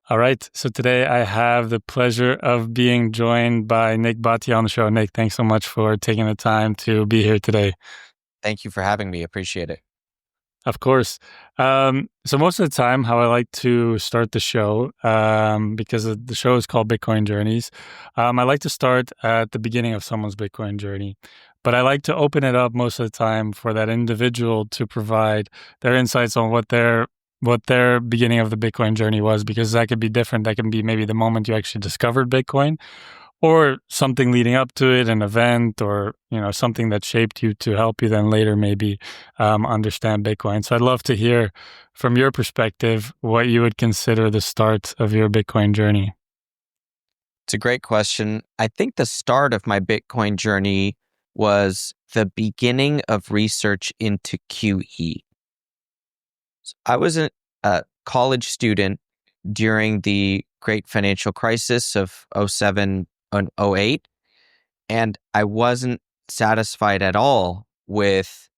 All right. So today I have the pleasure of being joined by Nik Bhatia on the show. Nik, thanks so much for taking the time to be here today. Thank you for having me. Appreciate it. Of course. So most of the time, how I like to start the show, because the show is called Bitcoin Journeys, I like to start at the beginning of someone's Bitcoin journey. But I like to open it up most of the time for that individual to provide their insights on what their beginning of the Bitcoin journey was, because that could be different. That can be maybe the moment you actually discovered Bitcoin, or something leading up to it, an event, or something that shaped you to help you then later maybe understand Bitcoin. So I'd love to hear from your perspective what you would consider the start of your Bitcoin journey. It's a great question. I think the start of my Bitcoin journey was the beginning of research into QE. I was a college student during the great financial crisis of '07 and '08, and I wasn't satisfied at all with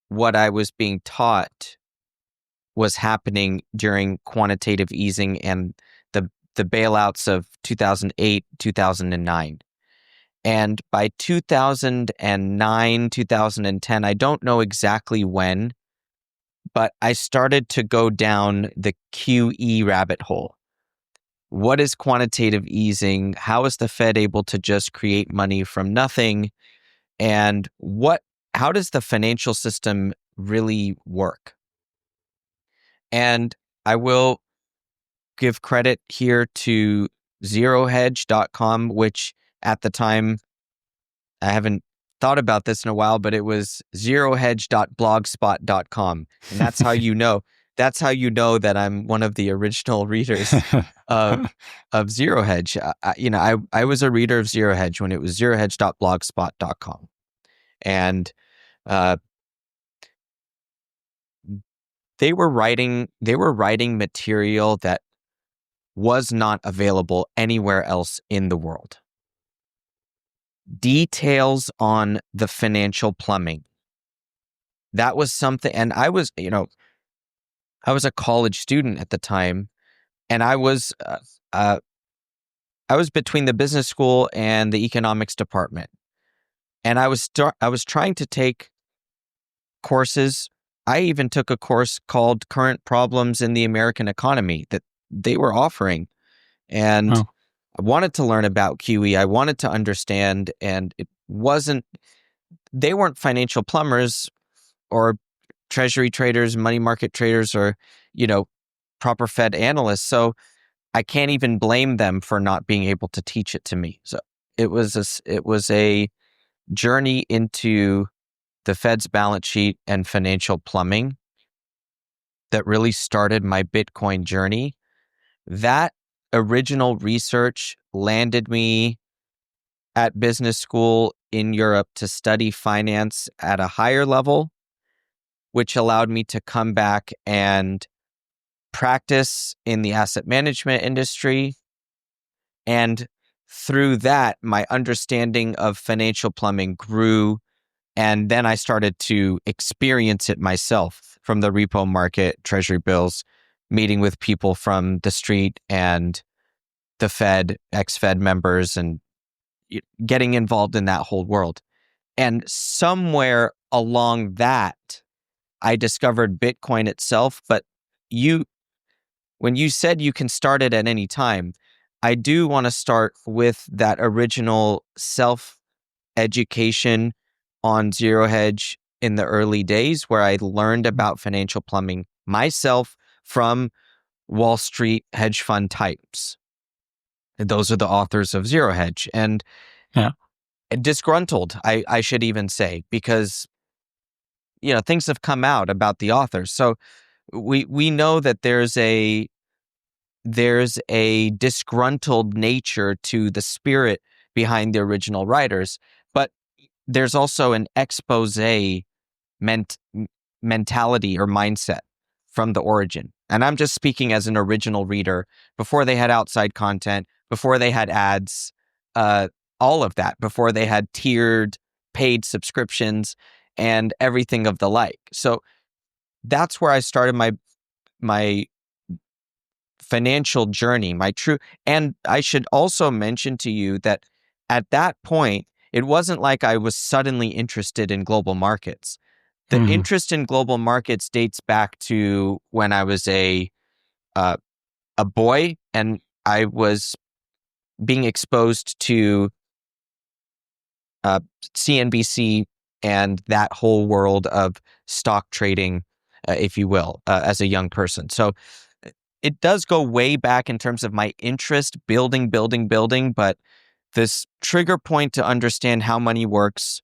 what I was being taught was happening during quantitative easing and the bailouts of 2008, 2009. And by 2009, 2010, I don't know exactly when, but I started to go down the QE rabbit hole. What is quantitative easing? How is the Fed able to just create money from nothing? And how does the financial system really work? And I will give credit here to zerohedge.com, which at the time, I haven't thought about this in a while, but it was zerohedge.blogspot.com. And that's how you know. That's how you know that I'm one of the original readers of Zero Hedge. I was a reader of Zero Hedge when it was zerohedge.blogspot.com. And they were writing material that was not available anywhere else in the world. Details on the financial plumbing. That was something, and I was a college student at the time, and I was between the business school and the economics department, and I was trying to take courses. I even took a course called Current Problems in the American Economy that they were offering, and Oh. I wanted to learn about QE. I wanted to understand, and they weren't financial plumbers or Treasury traders, money market traders, or, proper Fed analysts. So I can't even blame them for not being able to teach it to me. So it was a journey into the Fed's balance sheet and financial plumbing that really started my Bitcoin journey. That original research landed me at business school in Europe to study finance at a higher level, which allowed me to come back and practice in the asset management industry. And through that, my understanding of financial plumbing grew. And then I started to experience it myself from the repo market, Treasury bills, meeting with people from the street and the Fed, ex-Fed members, and getting involved in that whole world. And somewhere along that, I discovered Bitcoin itself. But when you said you can start it at any time, I do want to start with that original self-education on Zero Hedge in the early days, where I learned about financial plumbing myself from Wall Street hedge fund types. Those are the authors of Zero Hedge. And Yeah. disgruntled, I should even say, because things have come out about the authors. So we know that there's a disgruntled nature to the spirit behind the original writers, but there's also an expose mentality or mindset from the origin. And I'm just speaking as an original reader before they had outside content, before they had ads, all of that, before they had tiered paid subscriptions and everything of the like. So that's where I started my financial journey, and I should also mention to you that at that point, it wasn't like I was suddenly interested in global markets. The Hmm. interest in global markets dates back to when I was uh, a boy, and I was being exposed to CNBC and that whole world of stock trading, if you will, as a young person. So it does go way back in terms of my interest building, but this trigger point to understand how money works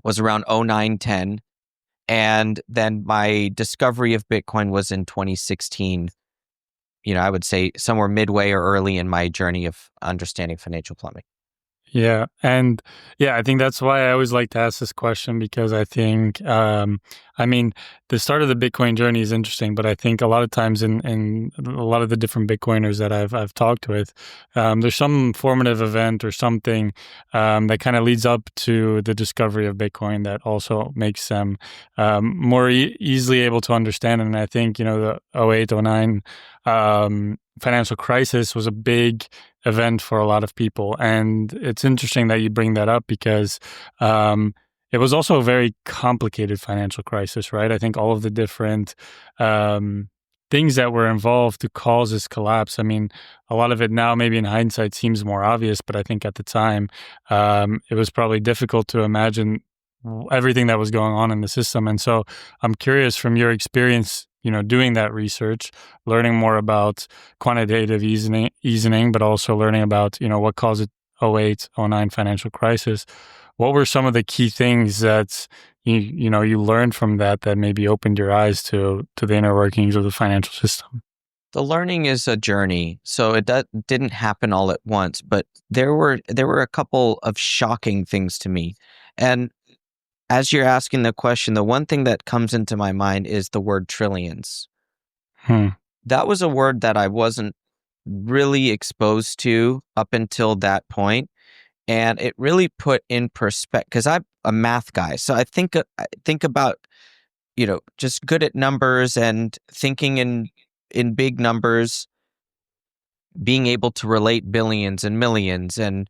was around 0910. And then my discovery of Bitcoin was in 2016. I would say somewhere midway or early in my journey of understanding financial plumbing. Yeah. And yeah, I think that's why I always like to ask this question because I think, I mean, the start of the Bitcoin journey is interesting, but I think a lot of times in a lot of the different Bitcoiners that I've talked with, there's some formative event or something that kind of leads up to the discovery of Bitcoin that also makes them more easily able to understand. And I think, the 08, 09 financial crisis was a big event for a lot of people. And it's interesting that you bring that up because it was also a very complicated financial crisis, right? I think all of the different things that were involved to cause this collapse. I mean, a lot of it now, maybe in hindsight, seems more obvious, but I think at the time, it was probably difficult to imagine everything that was going on in the system. And so I'm curious from your experience, doing that research, learning more about quantitative easing, but also learning about, what caused it 08, 09 financial crisis. What were some of the key things that you learned from that maybe opened your eyes to the inner workings of the financial system? The learning is a journey, so it didn't happen all at once, but there were a couple of shocking things to me. And as you're asking the question, the one thing that comes into my mind is the word trillions. Hmm. That was a word that I wasn't really exposed to up until that point, and it really put in perspective because I'm a math guy, so I think about just good at numbers and thinking in big numbers, being able to relate billions and millions and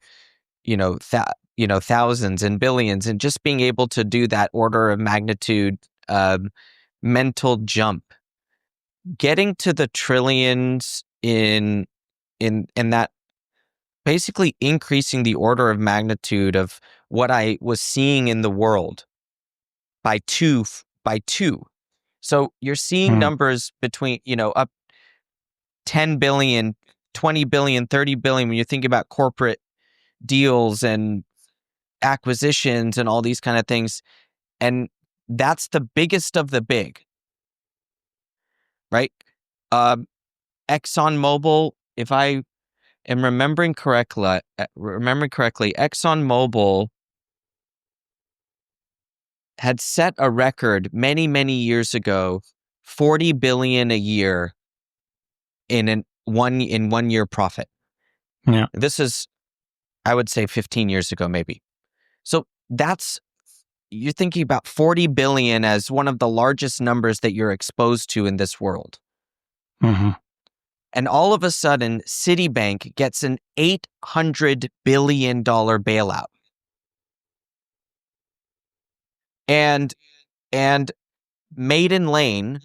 thousands and billions, and just being able to do that order of magnitude mental jump, getting to the trillions in that, basically increasing the order of magnitude of what I was seeing in the world by two. So you're seeing Hmm. numbers between, up 10 billion, 20 billion, 30 billion when you think about corporate deals and acquisitions and all these kind of things. And that's the biggest of the big, right? Um, ExxonMobil, if I am remembering correctly, ExxonMobil had set a record many, many years ago, 40 billion a year in 1 year profit. Yeah. This is, I would say, 15 years ago, maybe. So you're thinking about 40 billion as one of the largest numbers that you're exposed to in this world. Hmm. And all of a sudden, Citibank gets an $800 billion bailout. And Maiden Lane,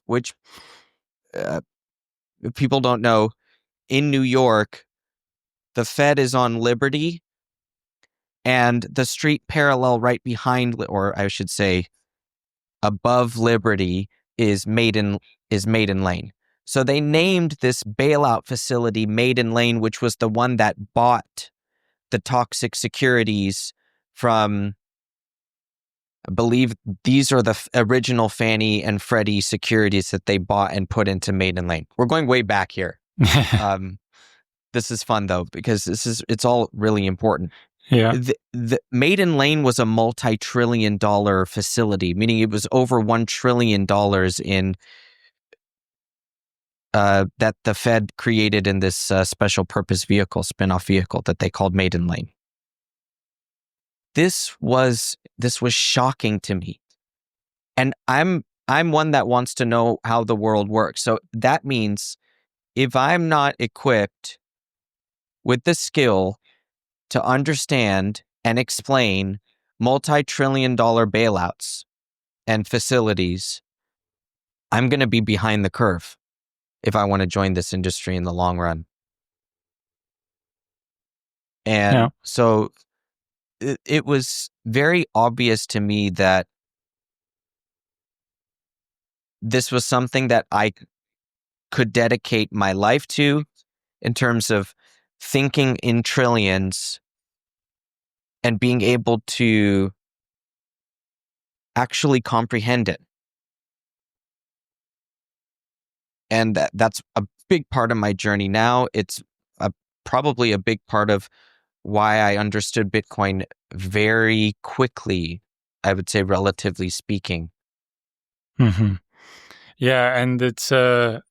which people don't know, in New York, the Fed is on Liberty, and the street parallel right behind, or I should say, above Liberty, is Maiden Lane. So they named this bailout facility Maiden Lane, which was the one that bought the toxic securities from, I believe these are the original Fannie and Freddie securities that they bought and put into Maiden Lane. We're going way back here. This is fun though, because it's all really important. Yeah. The Maiden Lane was a multi-trillion-dollar facility, meaning it was over $1 trillion in that the Fed created in this special purpose vehicle, spin-off vehicle that they called Maiden Lane. This was shocking to me. And I'm one that wants to know how the world works. So that means if I'm not equipped with the skill to understand and explain multi-trillion-dollar bailouts and facilities, I'm going to be behind the curve if I want to join this industry in the long run. Yeah. And so it was very obvious to me that this was something that I could dedicate my life to in terms of thinking in trillions and being able to actually comprehend it. And that's a big part of my journey now. It's probably a big part of why I understood Bitcoin very quickly, I would say, relatively speaking. Hmm. Yeah, and it's a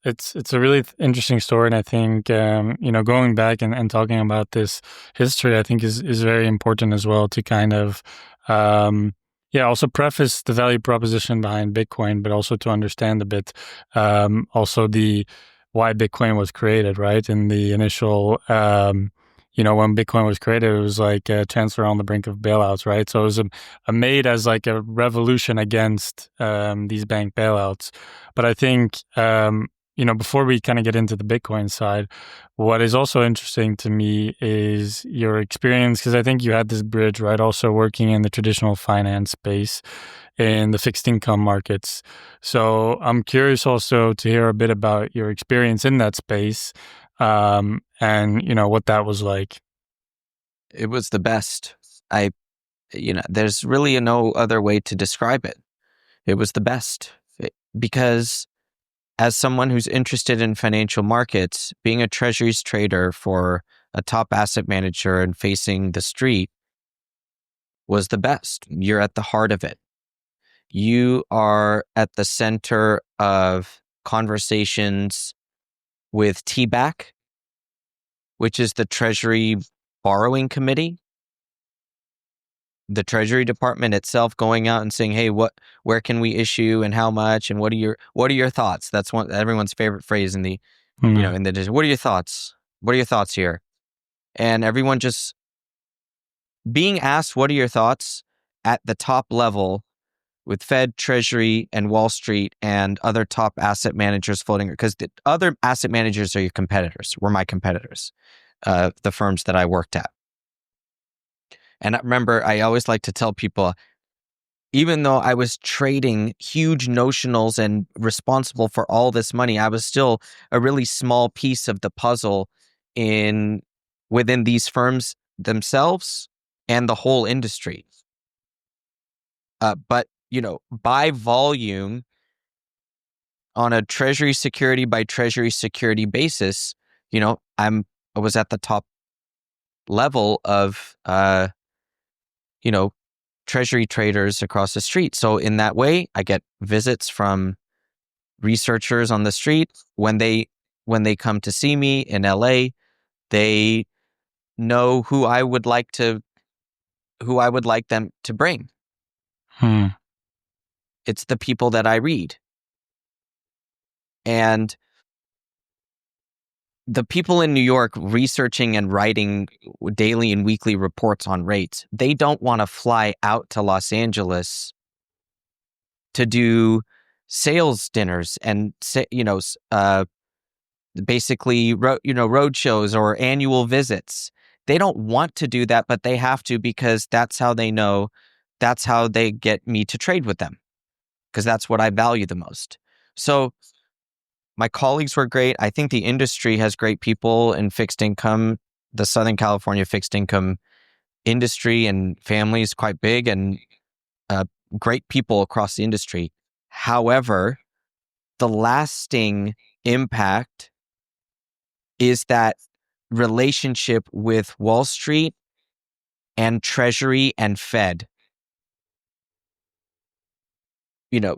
really interesting story, and I think going back and talking about this history, I think is very important as well to kind of also preface the value proposition behind Bitcoin, but also to understand a bit also the why Bitcoin was created, right? In the initial when Bitcoin was created, it was like a chancellor on the brink of bailouts, right? So it was made as like a revolution against these bank bailouts. But I think, before we kind of get into the Bitcoin side, what is also interesting to me is your experience, because I think you had this bridge, right? Also working in the traditional finance space in the fixed income markets. So I'm curious also to hear a bit about your experience in that space, and what that was like. It was the best. There's really no other way to describe it. It was the best because as someone who's interested in financial markets, being a treasuries trader for a top asset manager and facing the street was the best. You're at the heart of it. You are at the center of conversations with TBAC, which is the Treasury Borrowing Committee, the Treasury Department itself going out and saying, "Hey, where can we issue and how much and what are your thoughts?" That's everyone's favorite phrase in the Mm. what are your thoughts? What are your thoughts here? And everyone just being asked, "What are your thoughts?" at the top level with Fed, Treasury, and Wall Street and other top asset managers floating, because the other asset managers are your competitors, were my competitors, the firms that I worked at. And I remember I always like to tell people, even though I was trading huge notionals and responsible for all this money, I was still a really small piece of the puzzle within these firms themselves and the whole industry. But by volume, on a treasury security by treasury security basis, I was at the top level of treasury traders across the street. So in that way, I get visits from researchers on the street when they come to see me in LA. They know who I would like them to bring. Hmm. It's the people that I read. And the people in New York researching and writing daily and weekly reports on rates, they don't want to fly out to Los Angeles to do sales dinners and basically road shows or annual visits. They don't want to do that, but they have to because that's how they know, that's how they get me to trade with them, because that's what I value the most. So my colleagues were great. I think the industry has great people in fixed income. The Southern California fixed income industry and family is quite big, and great people across the industry. However, the lasting impact is that relationship with Wall Street and Treasury and Fed. Yeah.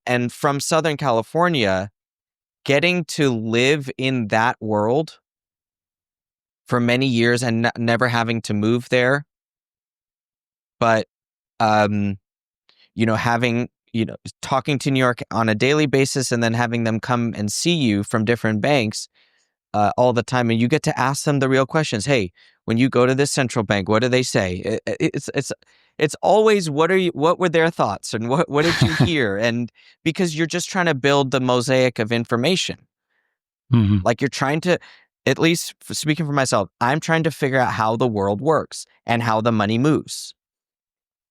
And from Southern California, getting to live in that world for many years and never having to move there, but having talking to New York on a daily basis and then having them come and see you from different banks all the time, and you get to ask them the real questions. Hey, when you go to this central bank, what do they say? It's always what were their thoughts, and what did you hear? And because you're just trying to build the mosaic of information. Mhm. Like you're trying to, at least speaking for myself, I'm trying to figure out how the world works and how the money moves,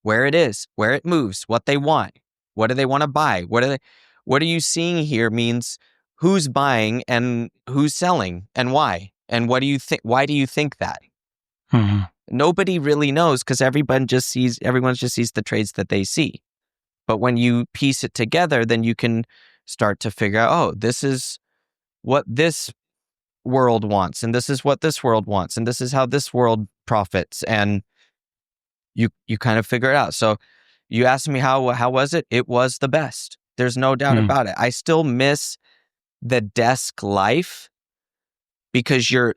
where it is, where it moves, what they want, what do they want to buy, what are you seeing here means who's buying and who's selling and why, and what do you think? Why do you think that? Mhm. Nobody really knows because everyone just sees the trades that they see. But when you piece it together, then you can start to figure out, oh, this is what this world wants, and this is what this world wants, and this is how this world profits, and you kind of figure it out. So you asked me how was it? It was the best. There's no doubt Mhm. about it. I still miss the desk life because you're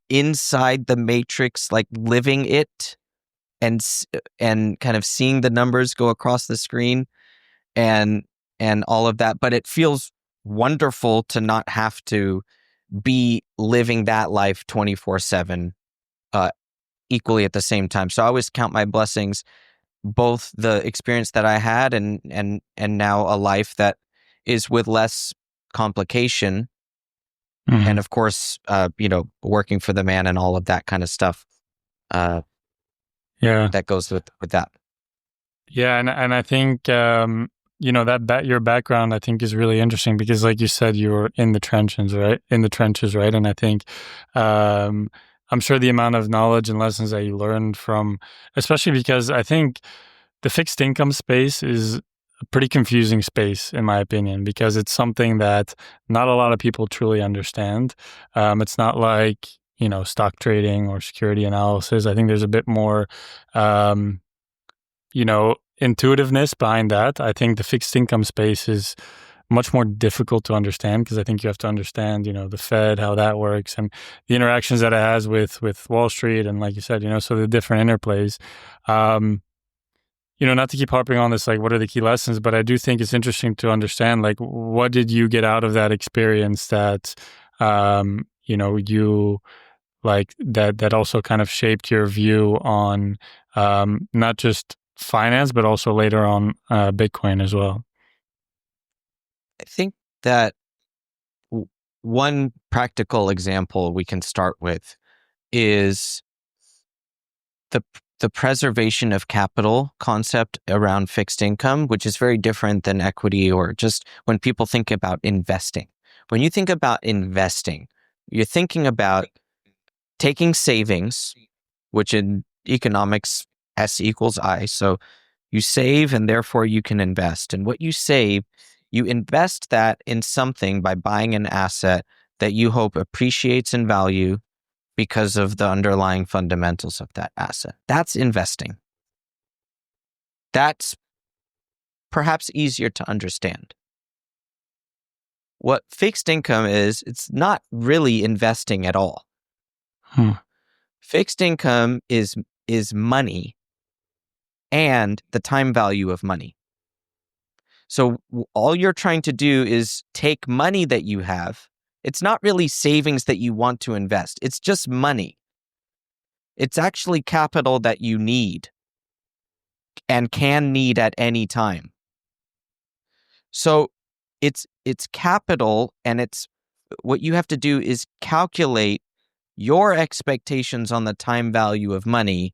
inside the matrix, like living it and kind of seeing the numbers go across the screen and all of that. But it feels wonderful to not have to be living that life 24/7 equally at the same time. So I always count my blessings, both the experience that I had and now a life that is with less complication, and Mhm. of course, working for the man and all of that kind of stuff uh, Yeah. that goes with that. Yeah, and I think that your background I think is really interesting because, like you said, you were in the trenches, right? In the trenches, right? And I think um, I'm sure the amount of knowledge and lessons that you learned from, especially because I think the fixed income space is a pretty confusing space in my opinion because it's something that not a lot of people truly understand. It's not like stock trading or security analysis. I think there's a bit more. Um, intuitiveness behind that. I think the fixed income space is much more difficult to understand because I think you have to understand, the Fed, how that works, and the interactions that it has with Wall Street, and like you said, so the different interplays. Um, not to keep harping on this, like what are the key lessons, but I do think it's interesting to understand, like what did you get out of that experience that, you like that also kind of shaped your view on not just finance, but also later on Bitcoin as well. I think that one practical example we can start with is the the preservation of capital concept around fixed income, which is very different than equity or just when people think about investing. When you think about investing, you're thinking about taking savings, which in economics, S equals I. So you save and therefore you can invest. And what you save, you invest that in something by buying an asset that you hope appreciates in value because of the underlying fundamentals of that asset. That's investing. That's perhaps easier to understand. What fixed income is, it's not really investing at all. Hmm. Fixed income is money and the time value of money. So all you're trying to do is take money that you have. It's not really savings that you want to invest. It's just money. It's actually capital that you need and can need at any time. So it's capital, and it's what you have to do is calculate your expectations on the time value of money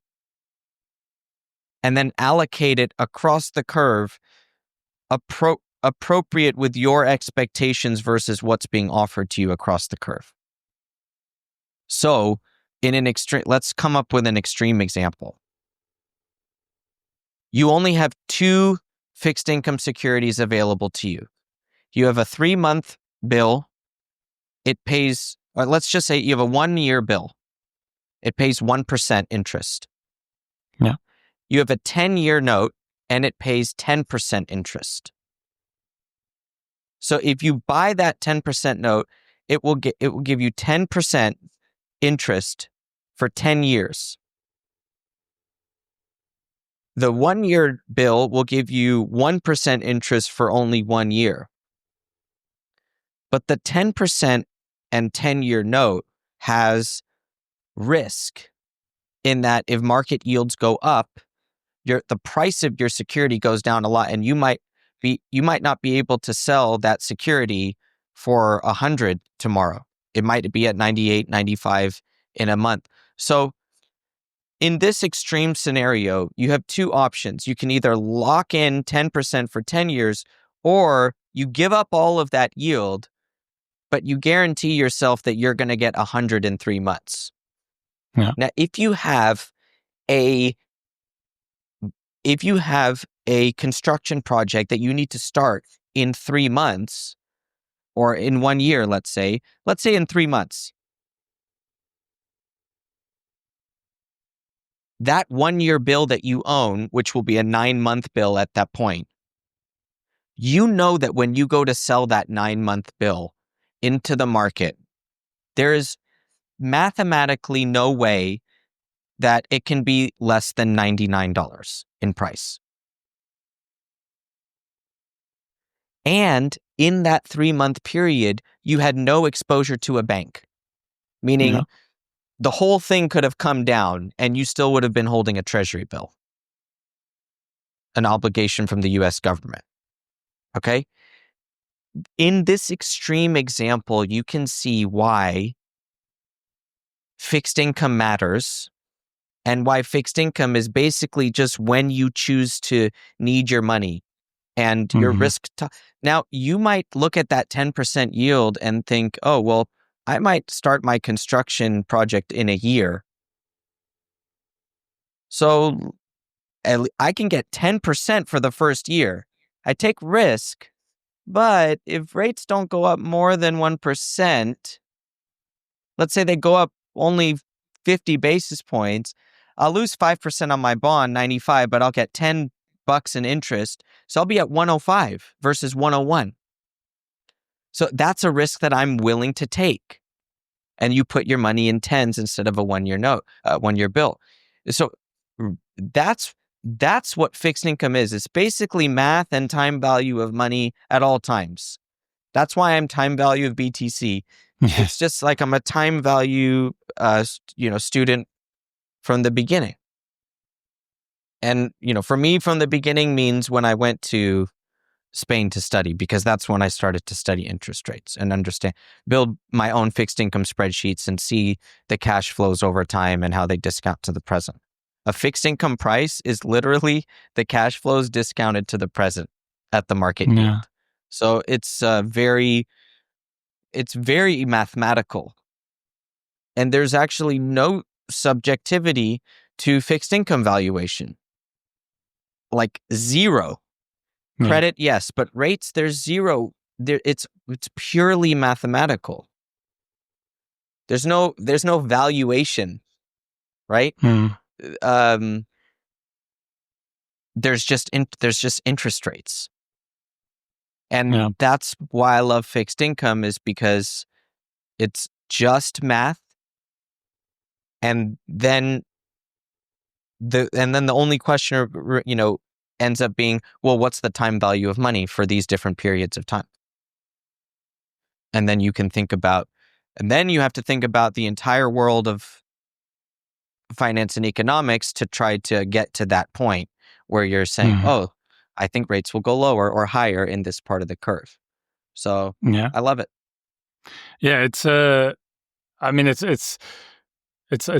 and then allocate it across the curve appropriate with your expectations versus what's being offered to you across the curve. So in an extreme, let's come up with an extreme example. You only have two fixed income securities available to you. You have a 3-month bill. It pays, or let's just say you have a 1-year bill. It pays 1% interest. Yeah. You have a 10-year note and it pays 10% interest. So if you buy that 10% note, it will give you 10% interest for 10 years. The 1-year bill will give you 1% interest for only 1 year. But the 10% and 10-year note has risk in that if market yields go up, the price of your security goes down a lot, and you might not be able to sell that security for 100 tomorrow. It might be at 98, 95 in a month. So in this extreme scenario, you have two options. You can either lock in 10% for 10 years, or you give up all of that yield, but you guarantee yourself that you're going to get 100 in 3 months. Yeah. Now, if you have a construction project that you need to start in 3 months or in 1 year, let's say in 3 months, that 1-year bill that you own, which will be a 9-month bill at that point, you know that when you go to sell that 9-month bill into the market, there is mathematically no way that it can be less than $99 in price. And in that 3-month period, you had no exposure to a bank, meaning Yeah. the whole thing could have come down and you still would have been holding a Treasury bill, an obligation from the US government. Okay? In this extreme example, you can see why fixed income matters and why fixed income is basically just when you choose to need your money and your Mm-hmm. risk. Now, you might look at that 10% yield and think, oh, well, I might start my construction project in a year. So I can get 10% for the first year. I take risk, but if rates don't go up more than 1%, let's say they go up only 50 basis points, I'll lose 5% on my bond, 95, but I'll get $10 in interest. So I'll be at 105 versus 101. So that's a risk that I'm willing to take. And you put your money in tens instead of a 1-year note, 1-year bill. So that's what fixed income is. It's basically math and time value of money at all times. That's why I'm time value of BTC. Yeah. It's just like I'm a time value, student from the beginning. And, for me, from the beginning means when I went to Spain to study, because that's when I started to study interest rates and build my own fixed income spreadsheets and see the cash flows over time and how they discount to the present. A fixed income price is literally the cash flows discounted to the present at the market Yeah. yield. So it's very mathematical. And there's actually no subjectivity to fixed income valuation. Like zero. Yeah. Credit, yes, but rates, there's zero. It's purely mathematical. There's no valuation, right? Mm. There's just interest rates, and Yeah. that's why I love fixed income, is because it's just math, and then the only question, ends up being, well, what's the time value of money for these different periods of time? And then you have to think about the entire world of finance and economics to try to get to that point where you're saying, Mm. oh, I think rates will go lower or higher in this part of the curve. So Yeah. I love it. Yeah. I mean, it's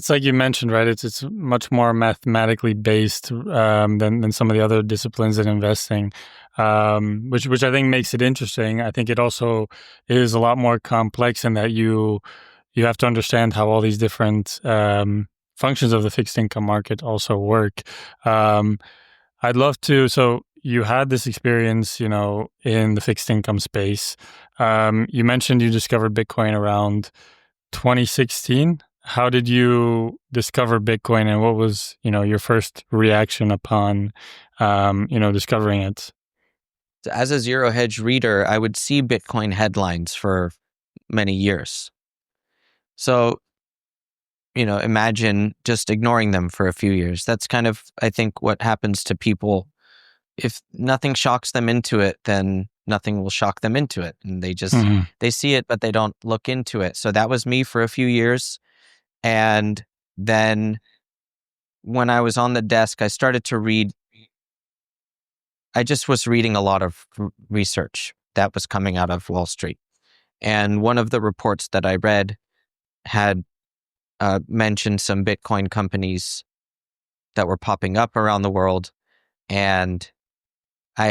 like you mentioned, right? It's much more mathematically based than some of the other disciplines in investing, which I think makes it interesting. I think it also is a lot more complex in that you have to understand how all these different functions of the fixed income market also work. I'd love to. So you had this experience, in the fixed income space. You mentioned you discovered Bitcoin around 2016. How did you discover Bitcoin, and what was, your first reaction upon, discovering it? As a Zero Hedge reader, I would see Bitcoin headlines for many years. So imagine just ignoring them for a few years. That's kind of, I think, what happens to people. If nothing shocks them into it, then nothing will shock them into it. And Mhm. they see it, but they don't look into it. So that was me for a few years. And then when I was on the desk, I started to read. I just was reading a lot of research that was coming out of Wall Street. And one of the reports that I read had mentioned some Bitcoin companies that were popping up around the world. And I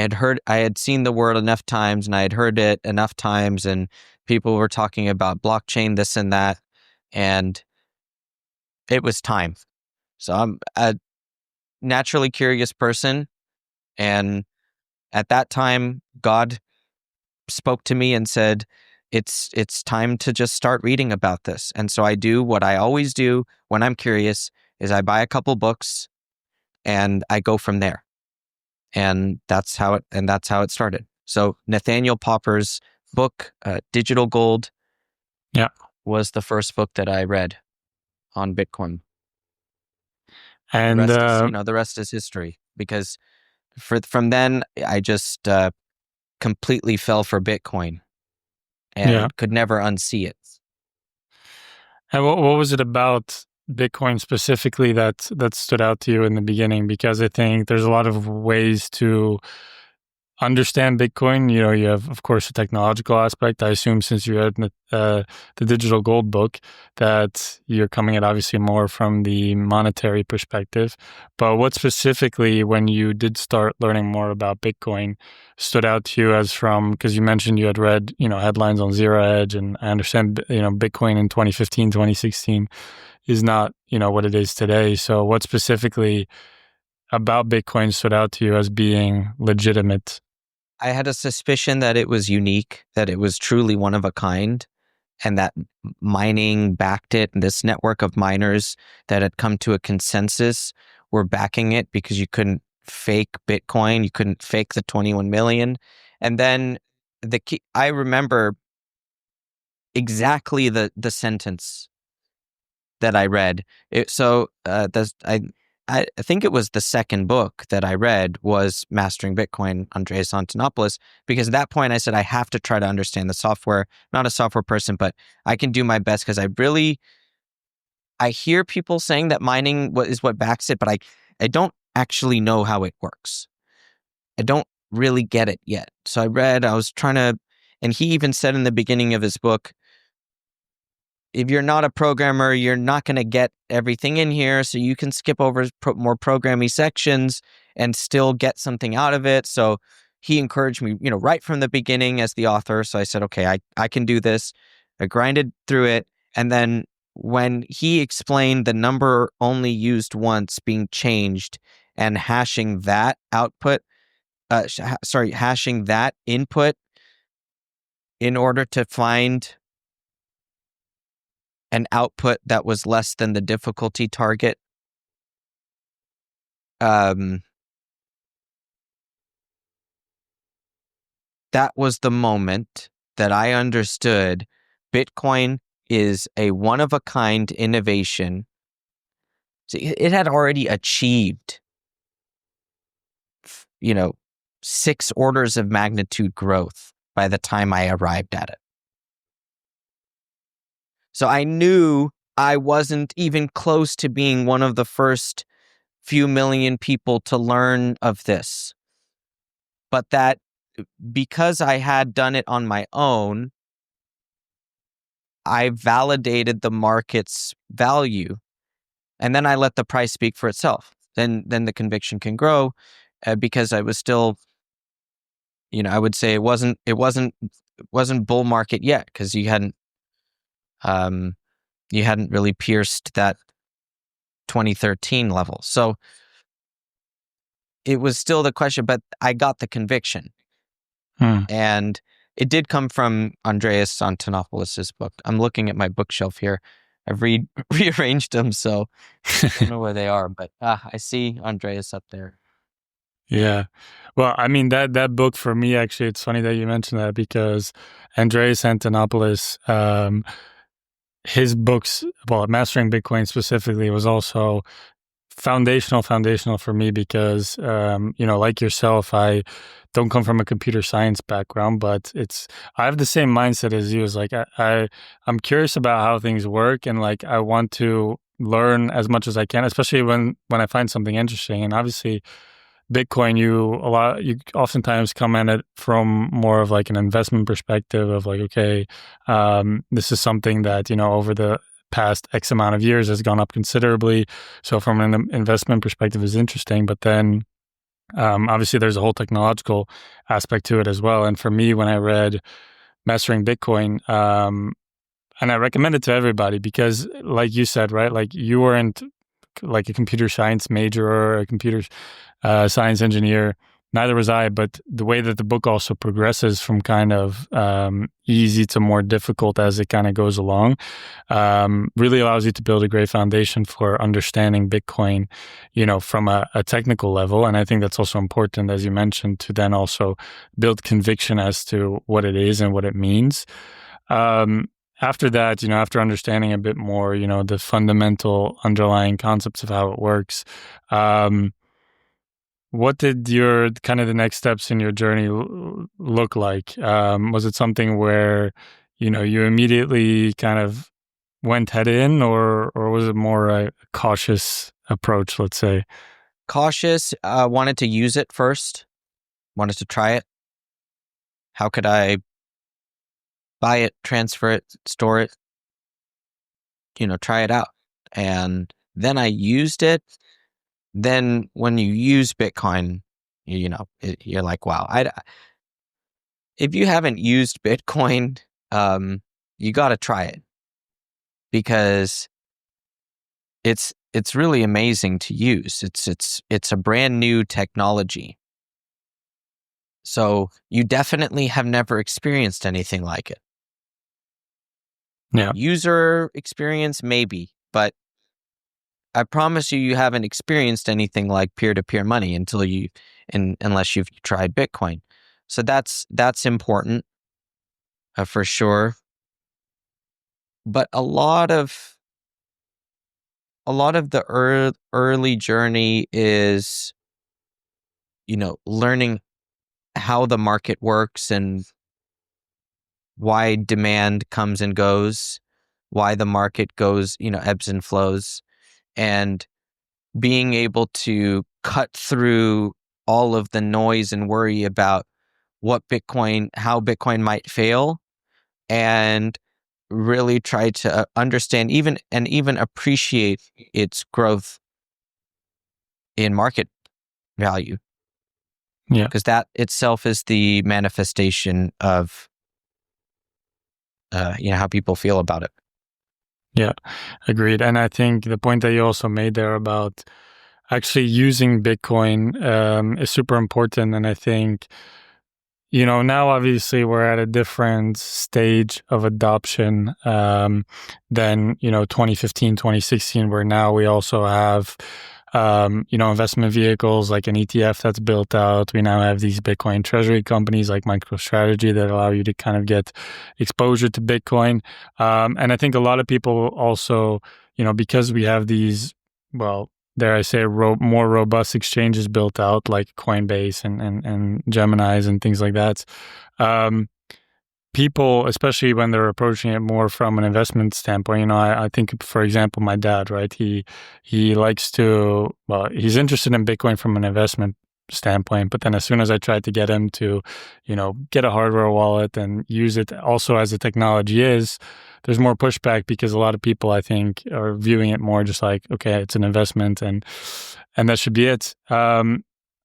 had seen the word enough times and I had heard it enough times, and people were talking about blockchain, this and that. And it was time. So I'm a naturally curious person. And at that time, God spoke to me and said, it's time to just start reading about this. And so I do what I always do when I'm curious is I buy a couple books and I go from there. And that's how it started. So Nathaniel Popper's book, Digital Gold, Yeah. was the first book that I read on Bitcoin. And The rest is history, because from then I just completely fell for Bitcoin yeah. and could never unsee it. And what was it about Bitcoin specifically that stood out to you in the beginning? Because I think there's a lot of ways to understand Bitcoin. You have, of course, the technological aspect. I assume since you had the digital gold book, that you're coming at obviously more from the monetary perspective. But what specifically, when you did start learning more about Bitcoin, stood out to you as from, because you mentioned you had read, headlines on Zero Hedge, and I understand, Bitcoin in 2015, 2016 is not, what it is today. So what specifically about Bitcoin stood out to you as being legitimate? I had a suspicion that it was unique, that it was truly one of a kind, and that mining backed it. And this network of miners that had come to a consensus were backing it, because you couldn't fake Bitcoin. You couldn't fake the 21 million. And then I remember exactly the sentence that I read. I think it was the second book that I read was Mastering Bitcoin, Andreas Antonopoulos, because at that point I said, I have to try to understand the software. Not a software person, but I can do my best, because I hear people saying that mining is what backs it, but I don't actually know how it works. I don't really get it yet. So I was trying to, and he even said in the beginning of his book, if you're not a programmer, you're not going to get everything in here. So you can skip over more programming sections and still get something out of it. So he encouraged me, right from the beginning as the author. So I said, okay, I can do this. I grinded through it. And then when he explained the number only used once being changed and hashing that output, hashing that input in order to find an output that was less than the difficulty target. That was the moment that I understood Bitcoin is a one-of-a-kind innovation. So it had already achieved, 6 orders of magnitude growth by the time I arrived at it. So I knew I wasn't even close to being one of the first few million people to learn of this. But that because I had done it on my own, I validated the market's value, and then I let the price speak for itself. Then the conviction can grow, because I was still, I would say it wasn't bull market yet, because you hadn't really pierced that 2013 level. So it was still the question, but I got the conviction. And it did come from Andreas Antonopoulos' book. I'm looking at my bookshelf here. I've rearranged them, so I don't know where they are, but I see Andreas up there. Yeah. Well, I mean, that book for me, actually, it's funny that you mentioned that, because Andreas Antonopoulos, his books, well, Mastering Bitcoin specifically, was also foundational for me because, like yourself, I don't come from a computer science background, but I have the same mindset as you. Is like I'm curious about how things work, and like I want to learn as much as I can, especially when I find something interesting. And obviously, Bitcoin, you oftentimes come at it from more of like an investment perspective of like, okay, this is something that, over the past X amount of years has gone up considerably. So from an investment perspective is interesting, but then obviously there's a whole technological aspect to it as well. And for me, when I read Mastering Bitcoin, and I recommend it to everybody because like you said, right, like you weren't like a computer science major or a computer science engineer. Neither was I, but the way that the book also progresses from kind of easy to more difficult as it kind of goes along really allows you to build a great foundation for understanding Bitcoin, from a technical level. And I think that's also important, as you mentioned, to then also build conviction as to what it is and what it means. After that, after understanding a bit more, the fundamental underlying concepts of how it works, what did your kind of the next steps in your journey look like? Was it something where, you immediately kind of went head in, or was it more a cautious approach, let's say? Cautious, wanted to use it first, wanted to try it. How could I buy it, transfer it, store it, try it out? And then I used it. Then when you use Bitcoin, you're like, wow, if you haven't used Bitcoin, you got to try it because it's really amazing to use. It's a brand new technology. So you definitely have never experienced anything like it. Yeah. User experience, maybe, but I promise you haven't experienced anything like peer-to-peer money unless you've tried Bitcoin. So that's important for sure. But a lot of the early journey is, learning how the market works and why demand comes and goes, why the market goes, ebbs and flows, and being able to cut through all of the noise and worry about how Bitcoin might fail, and really try to understand even appreciate its growth in market value. Yeah. Because that itself is the manifestation of how people feel about it. Yeah, agreed. And I think the point that you also made there about actually using Bitcoin is super important. And I think, now obviously we're at a different stage of adoption than, 2015, 2016, where now we also have, investment vehicles like an ETF that's built out. We now have these Bitcoin Treasury companies like MicroStrategy that allow you to kind of get exposure to Bitcoin. And I think a lot of people also, because we have these, well, dare I say, more robust exchanges built out like Coinbase and Gemini's and things like that. People, especially when they're approaching it more from an investment standpoint, I think, for example, my dad, right? He likes to, well, he's interested in Bitcoin from an investment standpoint, but then as soon as I tried to get him to, get a hardware wallet and use it also as the technology is, there's more pushback because a lot of people, I think, are viewing it more just like, okay, it's an investment and that should be it.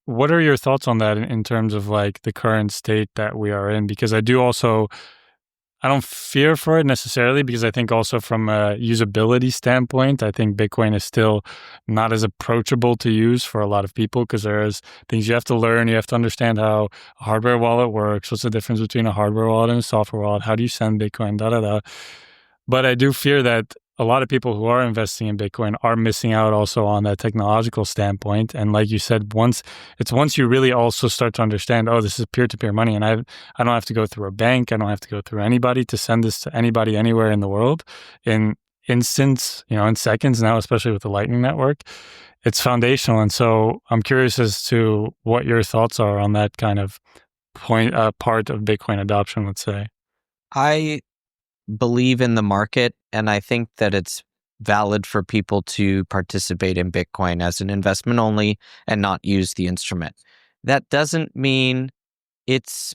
What are your thoughts on that in terms of like the current state that we are in? Because I don't fear for it necessarily, because I think also from a usability standpoint, I think Bitcoin is still not as approachable to use for a lot of people because there's things you have to learn. You have to understand how a hardware wallet works. What's the difference between a hardware wallet and a software wallet? How do you send Bitcoin? But I do fear that a lot of people who are investing in Bitcoin are missing out also on that technological standpoint. And like you said, once you really also start to understand, oh, this is peer-to-peer money, and I don't have to go through a bank, I don't have to go through anybody to send this to anybody anywhere in the world in instants, in seconds now, especially with the Lightning Network. It's foundational. And so I'm curious as to what your thoughts are on that kind of part of Bitcoin adoption, let's say. I believe in the market, and I think that it's valid for people to participate in Bitcoin as an investment only and not use the instrument. That doesn't mean it's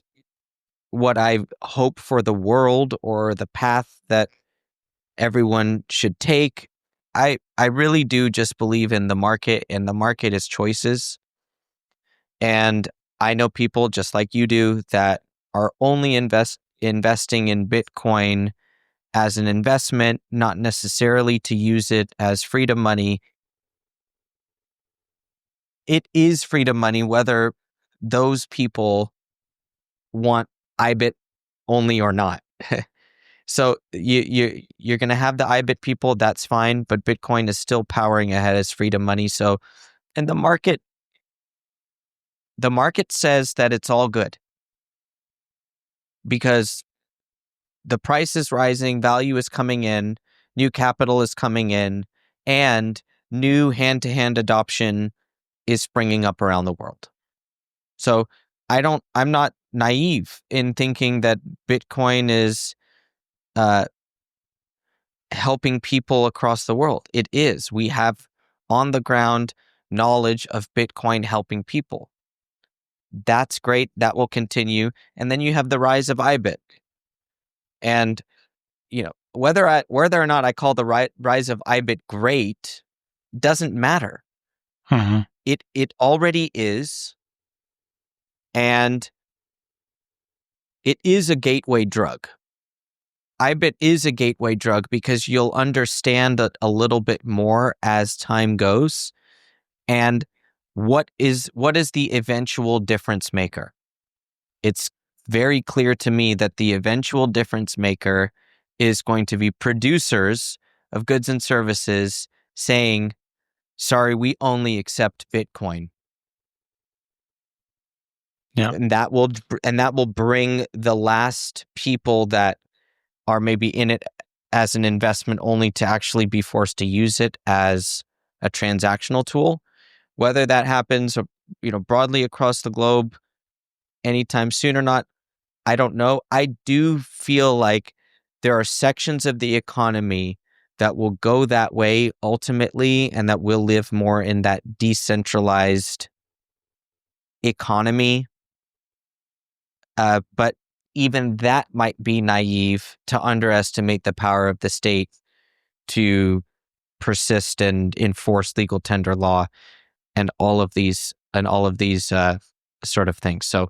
what I hope for the world or the path that everyone should take. I really do just believe in the market, and the market is choices. And I know people just like you do that are only investing in Bitcoin as an investment, not necessarily to use it as freedom money. It is freedom money whether those people want IBIT only or not. So you're going to have the IBIT people, that's fine, but Bitcoin is still powering ahead as freedom money. So, and the market says that it's all good because the price is rising, value is coming in, new capital is coming in, and new hand-to-hand adoption is springing up around the world. So I'm not naive in thinking that Bitcoin is helping people across the world. It is. We have on the ground knowledge of Bitcoin helping people. That's great. That will continue. And then you have the rise of IBIT. And whether or not I call the rise of IBIT great doesn't matter. Mm-hmm. It already is, and it is a gateway drug. IBIT is a gateway drug because you'll understand it a little bit more as time goes. And what is the eventual difference maker? It's very clear to me that the eventual difference maker is going to be producers of goods and services saying, sorry, we only accept Bitcoin. Yeah. And that will bring the last people that are maybe in it as an investment only to actually be forced to use it as a transactional tool. Whether that happens, broadly across the globe anytime soon or not, I don't know. I do feel like there are sections of the economy that will go that way ultimately, and that will live more in that decentralized economy. But even that might be naive to underestimate the power of the state to persist and enforce legal tender law and all of these sort of things. So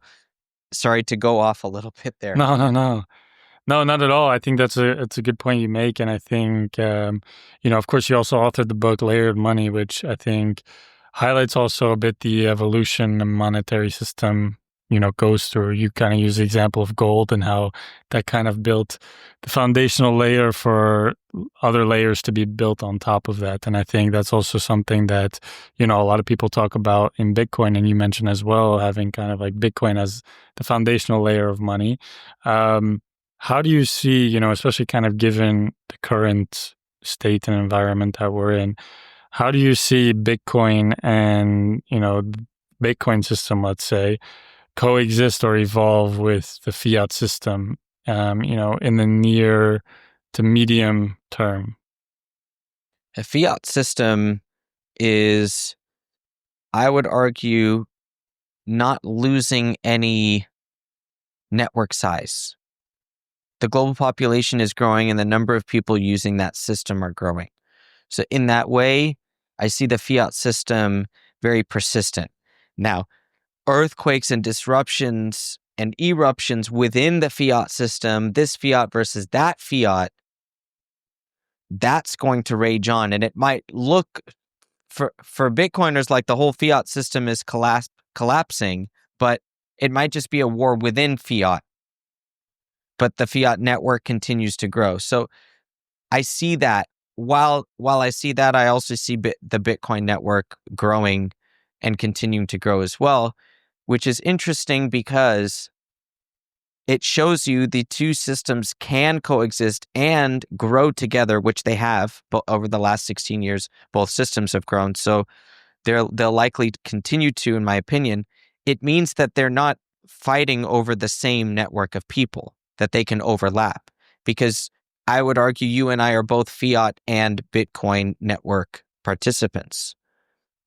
sorry to go off a little bit there. No, not at all. I think it's a good point you make, and I think of course, you also authored the book Layered Money, which I think highlights also a bit the evolution the monetary system goes through. You kind of use the example of gold and how that kind of built the foundational layer for other layers to be built on top of that. And I think that's also something that a lot of people talk about in Bitcoin, and you mentioned as well, having kind of like Bitcoin as the foundational layer of money. How do you see, especially kind of given the current state and environment that we're in, how do you see Bitcoin and, Bitcoin system, let's say, coexist or evolve with the fiat system, in the near to medium term? A fiat system is, I would argue, not losing any network size. The global population is growing and the number of people using that system are growing. So in that way, I see the fiat system very persistent. Now, earthquakes and disruptions and eruptions within the fiat system, this fiat versus that fiat, that's going to rage on. And it might look for Bitcoiners like the whole fiat system is collapsing, but it might just be a war within fiat. But the fiat network continues to grow. So I see that while I see that, I also see the Bitcoin network growing and continuing to grow as well, which is interesting because it shows you the two systems can coexist and grow together, which they have. But over the last 16 years, both systems have grown. So they'll likely continue to, in my opinion. It means that they're not fighting over the same network of people, that they can overlap. Because I would argue you and I are both fiat and Bitcoin network participants.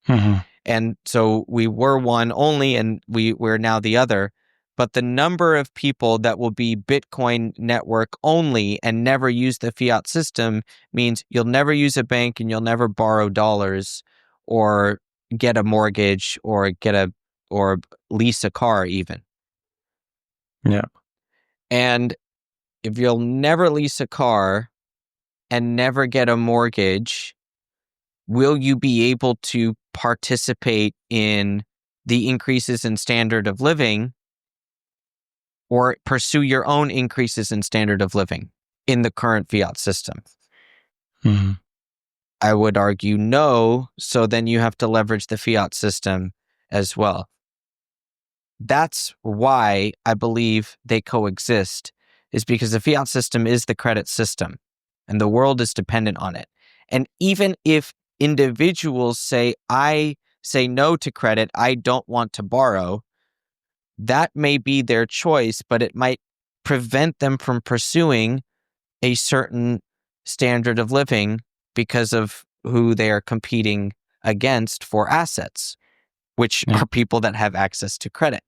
Mm-hmm. And so we were one only and we're now the other. But the number of people that will be Bitcoin network only and never use the fiat system means you'll never use a bank and you'll never borrow dollars or get a mortgage or or lease a car even. Yeah. And if you'll never lease a car and never get a mortgage, will you be able to participate in the increases in standard of living or pursue your own increases in standard of living in the current fiat system? Mm-hmm. I would argue no, so then you have to leverage the fiat system as well. That's why I believe they coexist, is because the fiat system is the credit system and the world is dependent on it. And even if individuals say, I say no to credit, I don't want to borrow, that may be their choice, but it might prevent them from pursuing a certain standard of living because of who they are competing against for assets, which Yeah. are people that have access to credit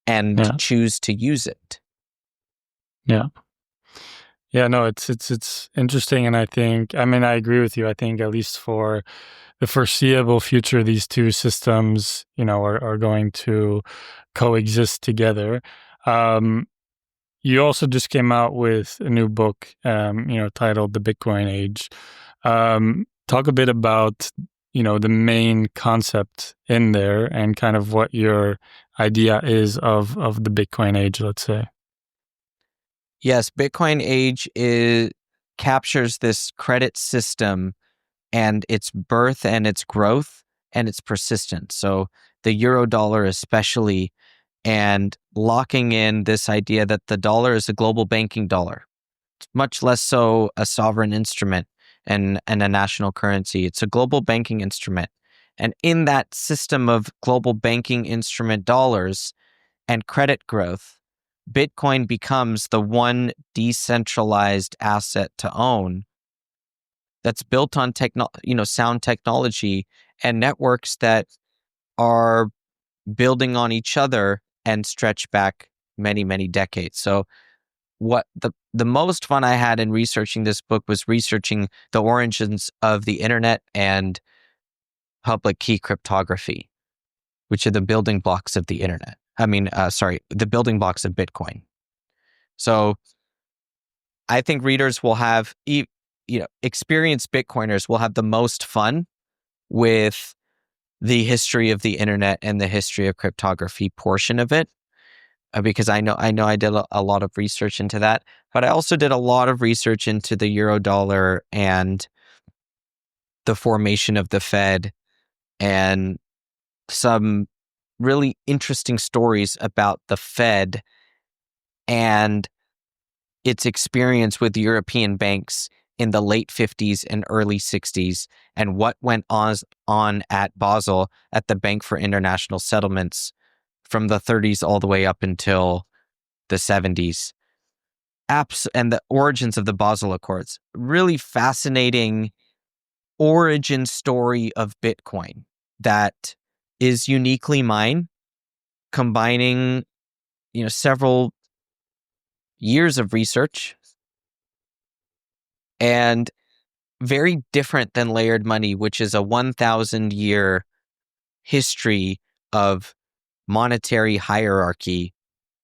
and Yeah. choose to use it. Yeah. Yeah, no, it's interesting, and I mean, I agree with you. I think at least for the foreseeable future, these two systems, are going to coexist together. Um, you also just came out with a new book, titled "The Bitcoin Age." Talk a bit about, the main concept in there and kind of what your idea is of the Bitcoin age, let's say. Yes, Bitcoin Age captures this credit system and its birth and its growth and its persistence. So the euro dollar especially, and locking in this idea that the dollar is a global banking dollar, much less so a sovereign instrument and a national currency. It's a global banking instrument. And in that system of global banking instrument dollars and credit growth, Bitcoin becomes the one decentralized asset to own that's built on sound technology and networks that are building on each other and stretch back many, many decades. So what the most fun I had in researching this book was researching the origins of the internet and public key cryptography, which are the building blocks of the internet. The building blocks of Bitcoin. So I think readers will have, experienced Bitcoiners will have the most fun with the history of the internet and the history of cryptography portion of it, because I know I did a lot of research into that, but I also did a lot of research into the euro dollar and the formation of the Fed and some really interesting stories about the Fed and its experience with European banks in the late 50s and early 60s and what went on at Basel at the Bank for International Settlements from the 30s all the way up until the 70s. And the origins of the Basel Accords. Really fascinating origin story of Bitcoin that is uniquely mine, combining, several years of research and very different than layered money, which is a 1,000-year history of monetary hierarchy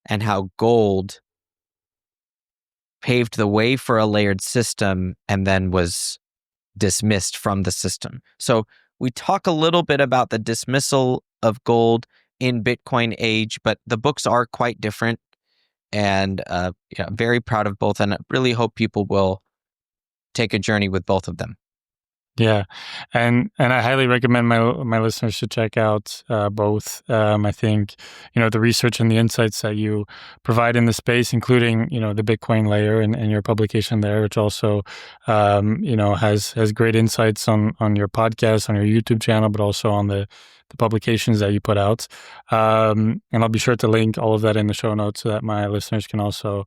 and how gold paved the way for a layered system and then was dismissed from the system. So we talk a little bit about the dismissal of gold in Bitcoin Age, but the books are quite different, and very proud of both, and I really hope people will take a journey with both of them. Yeah, and I highly recommend my listeners to check out both. I think the research and the insights that you provide in the space, including the Bitcoin layer and your publication there, which also has great insights on your podcast, on your YouTube channel, but also on the publications that you put out. And I'll be sure to link all of that in the show notes so that my listeners can also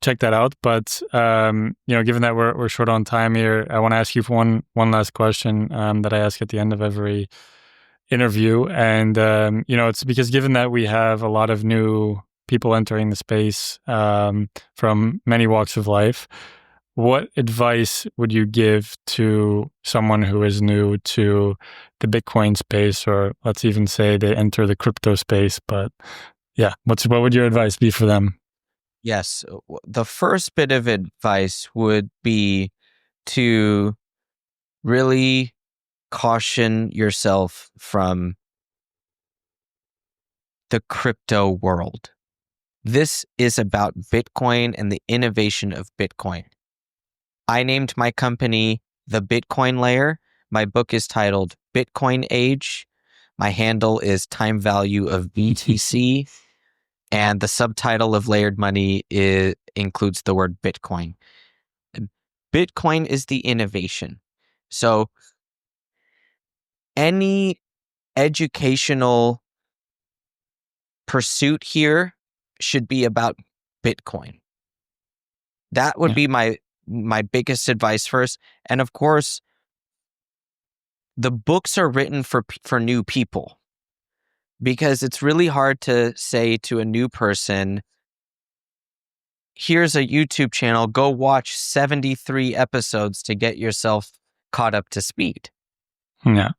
check that out. But given that we're short on time here, I want to ask you for one last question that I ask at the end of every interview, and it's because given that we have a lot of new people entering the space from many walks of life, what advice would you give to someone who is new to the Bitcoin space, or let's even say they enter the crypto space? But yeah, what would your advice be for them? Yes. The first bit of advice would be to really caution yourself from the crypto world. This is about Bitcoin and the innovation of Bitcoin. I named my company The Bitcoin Layer. My book is titled Bitcoin Age. My handle is Time Value of BTC. And the subtitle of Layered Money includes the word Bitcoin. Bitcoin is the innovation. So any educational pursuit here should be about Bitcoin. That would be my biggest advice first. And of course, the books are written for new people, because it's really hard to say to a new person, here's a YouTube channel, go watch 73 episodes to get yourself caught up to speed. Yeah.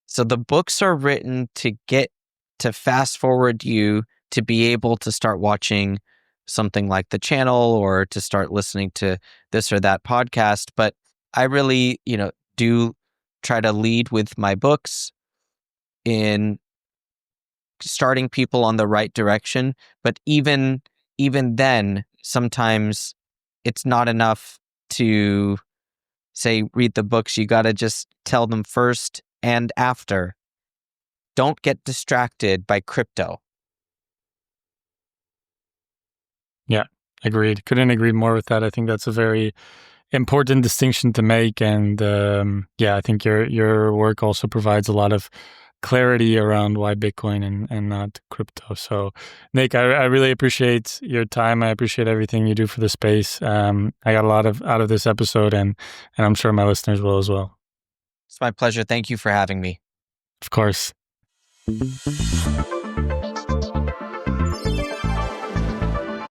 So the books are written to fast forward you to be able to start watching something like the channel or to start listening to this or that podcast. But I really, do try to lead with my books in starting people on the right direction. But even then, sometimes it's not enough to say, read the books. You got to just tell them first and after. Don't get distracted by crypto. Yeah, agreed. Couldn't agree more with that. I think that's a very important distinction to make. And I think your work also provides a lot of clarity around why Bitcoin and not crypto. So, Nik, I really appreciate your time. I appreciate everything you do for the space. I got a lot out of this episode, and I'm sure my listeners will as well. It's my pleasure. Thank you for having me. Of course.